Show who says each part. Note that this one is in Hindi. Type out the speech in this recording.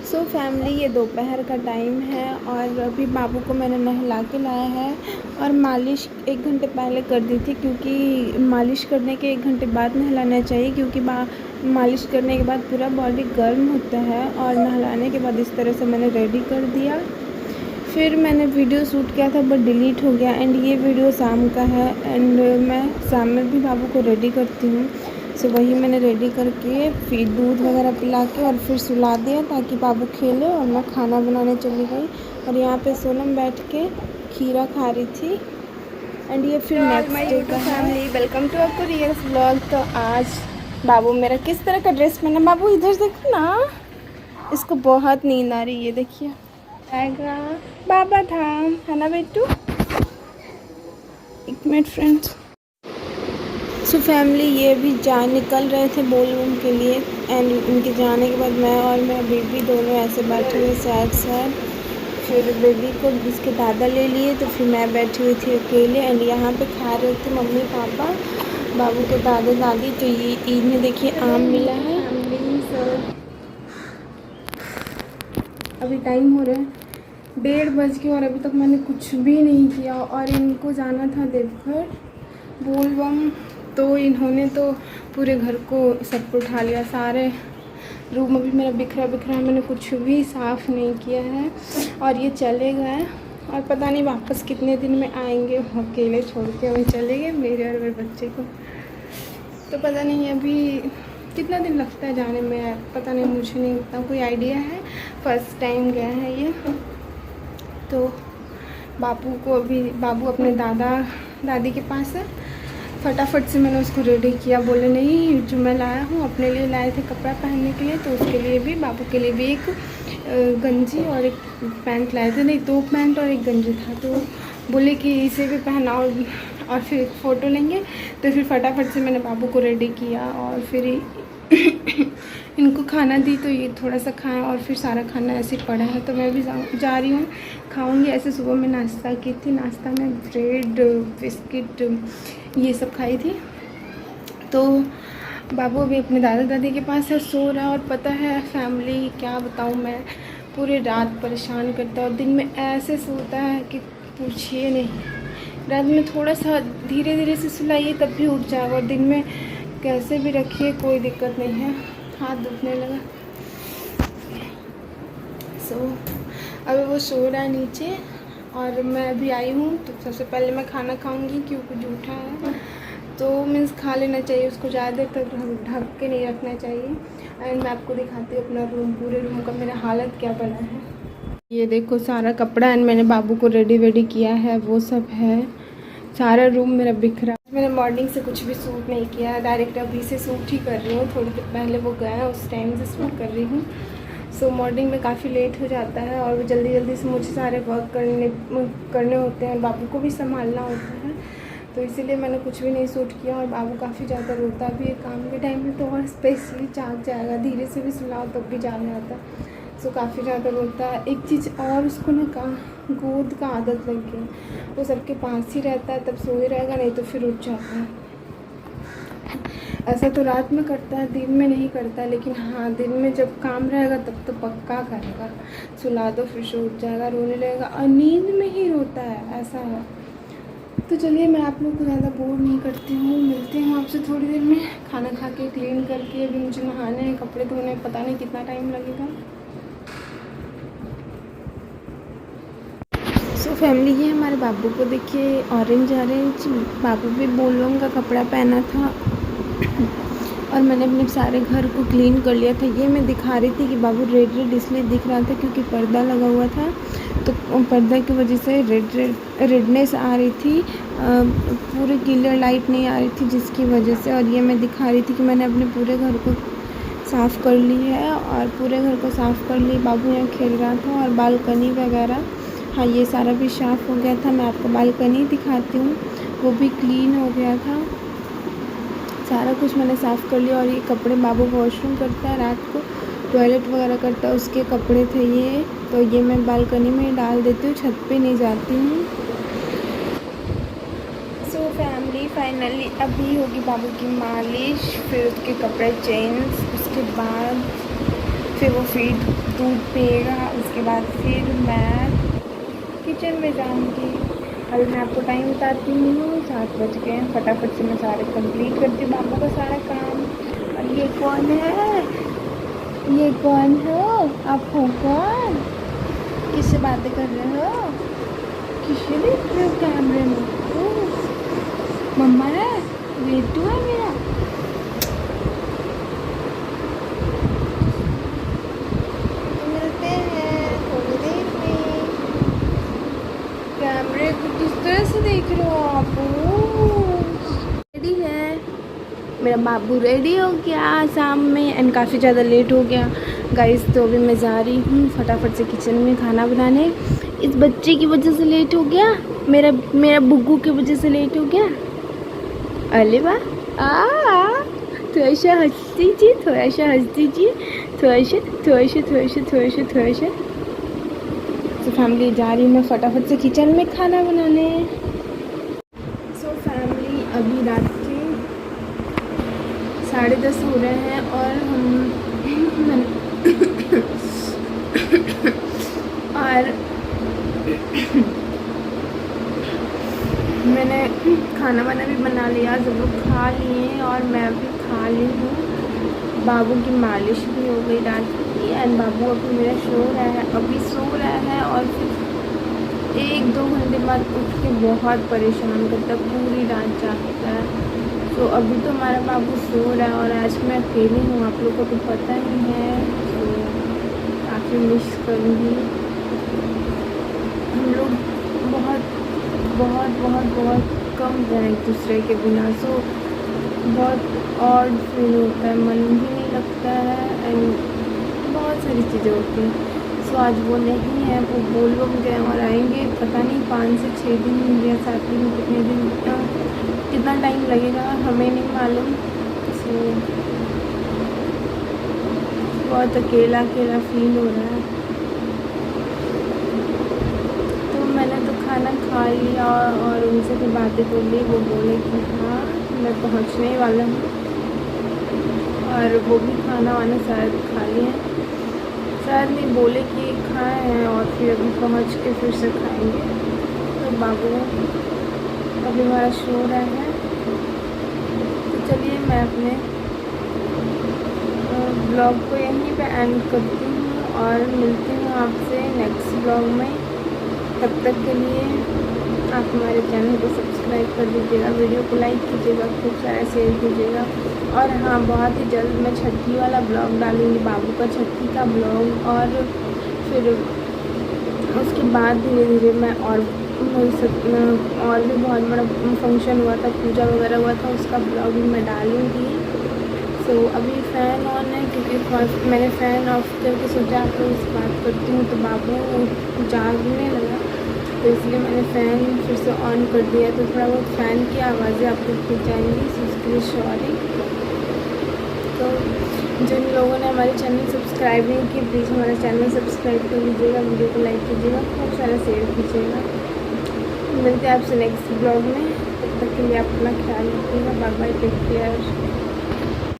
Speaker 1: सो फैमिली, ये दोपहर का टाइम है और अभी बाबू को मैंने नहला के लाया है और मालिश 1 घंटे पहले कर दी थी, क्योंकि मालिश करने के 1 घंटे बाद नहलाना चाहिए, क्योंकि मालिश करने के बाद पूरा बॉडी गर्म होता है। और नहलाने के बाद इस तरह से मैंने रेडी कर दिया। फिर मैंने वीडियो शूट किया था बट डिलीट हो गया। एंड ये वीडियो शाम का है एंड मैं शाम में भी बाबू को रेडी करती हूँ। सो वही मैंने रेडी करके फिर दूध वगैरह पिला के और फिर सुला दिया ताकि बाबू खेले, और मैं खाना बनाने चली गई। और यहाँ पे सोनम बैठ के खीरा खा रही थी। एंड ये फिर नेक्स्ट डे का फैमिली, वेलकम टू आपको रियल व्लॉग। तो आज बाबू मेरा किस तरह का ड्रेस पहना। बाबू इधर देखो ना, इसको बहुत नींद आ रही है, देखिए आएगा बाबा धाम, है ना बेटू। 1 मिनट फ्रेंड्स। सो फैमिली, ये भी निकल रहे थे बोलबम के लिए। एंड उनके जाने के बाद मैं और मेरा बेबी दोनों ऐसे बैठे हुए सैड। फिर बेबी को इसके दादा ले लिए, तो फिर मैं बैठी हुई थी अकेले। एंड यहाँ पे खा रहे थे मम्मी पापा, बाबू के दादा दादी। तो ये ईद में देखिए आम मिला है। अभी टाइम हो रहा है 1:30 बज के और अभी तक मैंने कुछ भी नहीं किया। और इनको जाना था देवघर बोलबम, तो इन्होंने तो पूरे घर को सब को उठा लिया। सारे रूम अभी मेरा बिखरा है, मैंने कुछ भी साफ़ नहीं किया है। और ये चले गए और पता नहीं वापस कितने दिन में आएंगे। अकेले छोड़ के हमें चले गए, मेरे और मेरे बच्चे को। तो पता नहीं अभी कितना दिन लगता है जाने में, पता नहीं, मुझे नहीं उतना कोई आइडिया है। फर्स्ट टाइम गया है ये। तो बाबू अपने दादा दादी के पास है। फटाफट से मैंने उसको रेडी किया। बोले नहीं, जो मैं लाया हूँ अपने लिए लाए थे कपड़ा पहनने के लिए, तो उसके लिए भी, बाबू के लिए भी एक गंजी और एक पैंट लाए थे। नहीं, 2 पैंट और एक गंजी था। तो बोले कि इसे भी पहनाओ और फिर फ़ोटो लेंगे। तो फिर फटाफट से मैंने बाबू को रेडी किया और फिर इनको खाना दी। तो ये थोड़ा सा खाया और फिर सारा खाना ऐसे ही पड़ा है। तो मैं भी जा रही हूँ, खाऊंगी। ऐसे सुबह में नाश्ता की थी, नाश्ता में ब्रेड बिस्किट ये सब खाई थी। तो बाबू अभी अपने दादा दादी के पास है, सो रहा है। और पता है फैमिली, क्या बताऊँ मैं, पूरे रात परेशान करता है और दिन में ऐसे सोता है कि पूछिए नहीं। रात में थोड़ा सा धीरे धीरे से सुलाइए तब भी उठ जाएगा, और दिन में कैसे भी रखिए कोई दिक्कत नहीं है। हाथ दुखने लगा। अभी वो सो रहा है नीचे और मैं अभी आई हूँ। तो सबसे पहले मैं खाना खाऊंगी, क्योंकि जूठा है तो मीन्स खा लेना चाहिए उसको, ज़्यादा देर तक ढक के नहीं रखना चाहिए। एंड मैं आपको दिखाती हूँ अपना रूम, पूरे रूम का मेरा हालत क्या बना है। ये देखो सारा कपड़ा एंड मैंने बाबू को रेडी वेडी किया है, वो सब है। सारा रूम मेरा बिखरा। मैंने मॉर्निंग से कुछ भी सूट नहीं किया, डायरेक्ट अभी से सूट ही कर रही हूँ। थोड़ी देर पहले वो गया, उस टाइम से सूट कर रही हूँ। सो मॉर्निंग में काफ़ी लेट हो जाता है और जल्दी से मुझे सारे वर्क करने होते हैं, बाबू को भी संभालना होता है। तो इसीलिए मैंने कुछ भी नहीं सूट किया। और बाबू काफ़ी ज़्यादा रोता भी है काम के टाइम में, तो और स्पेशली जाग जाएगा, धीरे से भी सुलाओ तब भी जाग जाता है। सो काफ़ी ज़्यादा रोता है। एक चीज़ और, उसको ना गोद का आदत लग गई। वो सबके पास ही रहता है, तब सोए रहेगा, नहीं तो फिर उठ जाता है। ऐसा तो रात में करता है, दिन में नहीं करता। लेकिन हाँ, दिन में जब काम रहेगा तब तो पक्का करेगा। सुला दो फिर से उठ जाएगा, रोने लगेगा और नींद में ही रोता है, ऐसा है। तो चलिए, मैं आप लोग को ज़्यादा बोर नहीं करती हूँ, मिलते हैं आपसे थोड़ी देर में। खाना खा के क्लीन करके अभी मुझे नहाने हैं, कपड़े धोने, पता नहीं कितना टाइम लगेगा। सो फैमिली, ये हमारे बाबू को देखिए, ऑरेंज बाबू भी बोलबम का कपड़ा पहना था। और मैंने अपने सारे घर को क्लीन कर लिया था। ये मैं दिखा रही थी कि बाबू रेड इसलिए दिख रहा था क्योंकि पर्दा लगा हुआ था, तो पर्दा की वजह से रेडनेस आ रही थी, पूरे क्लियर लाइट नहीं आ रही थी, जिसकी वजह से। और ये मैं दिखा रही थी कि मैंने अपने पूरे घर को साफ़ कर ली है, और पूरे घर को साफ़ कर ली। बाबू यहाँ खेल रहा था और बालकनी वगैरह, हाँ ये सारा भी साफ़ हो गया था। मैं आपको बालकनी दिखाती हूँ, वो भी क्लीन हो गया था। सारा कुछ मैंने साफ़ कर लिया। और ये कपड़े, बाबू वॉशरूम करता है रात को, टॉयलेट वगैरह करता है, उसके कपड़े थे ये। तो ये मैं बालकनी में डाल देती हूँ, छत पे नहीं जाती हूँ। सो फैमिली, फाइनली अभी होगी बाबू की मालिश, फिर उसके कपड़े चेंज, उसके बाद फिर वो फीड दूध पिएगा, उसके बाद फिर मैं किचन में जाऊँगी। अभी मैं आपको टाइम बताती हूँ, 7 बज गए हैं। फटाफट से मैं सारे कंप्लीट करती हूँ बाबू का सारा काम। और ये कौन है? ये कौन हो? आप हो कौन? किससे बातें कर रहे हो? किससे देख रहे हो कैमरे में? मम्मा है, बेटू है मेरा। मिलते हैं थोड़ी देर में। कैमरे को किस तरह से देख रहे हो आप? रेडी है मेरा बाबू, रेडी हो गया शाम में, एंड काफ़ी ज़्यादा लेट हो गया गाइस। तो अभी मैं जा रही हूँ फटाफट से किचन में खाना बनाने। इस बच्चे की वजह से लेट हो गया, मेरा बुग्गू की वजह से लेट हो गया। अरे वाह, थोड़ा सा हंस दीजिए, थोड़ा सा हंस दीजिए, थोड़ा सा। तो फैमिली जा रही हूँ मैं फटाफट से किचन में खाना बनाने। सो फैमिली अभी रात के 10:30 हो रहे हैं और मैंने खाना वाना भी बना लिया, सब लोग खा लिए और मैं भी खा ली हूँ। बाबू की मालिश भी हो गई रात की, एंड बाबू अभी मेरा सो रहा है और फिर 1-2 घंटे बाद उठ के बहुत परेशान करता है, पूरी रात जागता है। तो अभी तो हमारा बाबू सो रहा है और आज मैं अकेली हूँ, आप लोगों को तो पता ही है। तो काफ़ी मिस करूँगी। हम लोग बहुत कम रहे एक दूसरे के बिना, सो बहुत ऑड फील होता है, मन भी नहीं लगता है एंड बहुत सारी चीज़ें होती हैं। सो आज वो नहीं है, वो बोल गए और आएंगे पता नहीं 5 से 6 दिन या 7 दिन, कितने दिन, कितना टाइम लगेगा हमें नहीं मालूम। सो बहुत अकेला फील हो रहा है। तो मैंने तो खाना खा लिया और उनसे भी बातें कर ली। वो बोले कि हाँ मैं पहुँचने वाला हूँ, और वो भी खाना वाना शायद खा लिए, शायद नहीं बोले कि खाए हैं और फिर अभी पहुँच के फिर से खाएंगे। तो बाबू अभी हमारा सो रहा है। तो चलिए मैं अपने ब्लॉग को यहीं पे एंड करती हूँ और मिलती हूँ आपसे नेक्स्ट ब्लॉग में। तब तक के लिए आप हमारे चैनल को सब्सक्राइब कर दीजिएगा, वीडियो को लाइक कीजिएगा, खूब सारा शेयर कीजिएगा। और हाँ, बहुत ही जल्द मैं छठी वाला ब्लॉग डालूँगी, बाबू का छठी का ब्लॉग। और फिर उसके बाद धीरे धीरे मैं और भी बहुत बड़ा फंक्शन हुआ था, पूजा वगैरह हुआ था, उसका ब्लॉग भी मैं डालूँगी। तो अभी फ़ैन ऑन है क्योंकि मैंने फ़ैन ऑफ करके सोचा आप लोग से बात करती हूँ, तो बाबू जागने लगा, तो इसलिए मैंने फ़ैन फिर से ऑन कर दिया। तो थोड़ा बहुत फ़ैन की आवाज़ें आप लोग सुन जाएंगी, तो उसके लिए सॉरी। तो जिन लोगों ने हमारे चैनल सब्सक्राइब नहीं किए, प्लीज़ हमारा चैनल सब्सक्राइब कर लीजिएगा, वीडियो को लाइक कीजिएगा, खूब सारा शेयर कीजिएगा। मिलते हैं आपसे नेक्स्ट ब्लॉग में, तब तक के लिए आप अपना ख्याल रखिएगा। Bye bye, take care.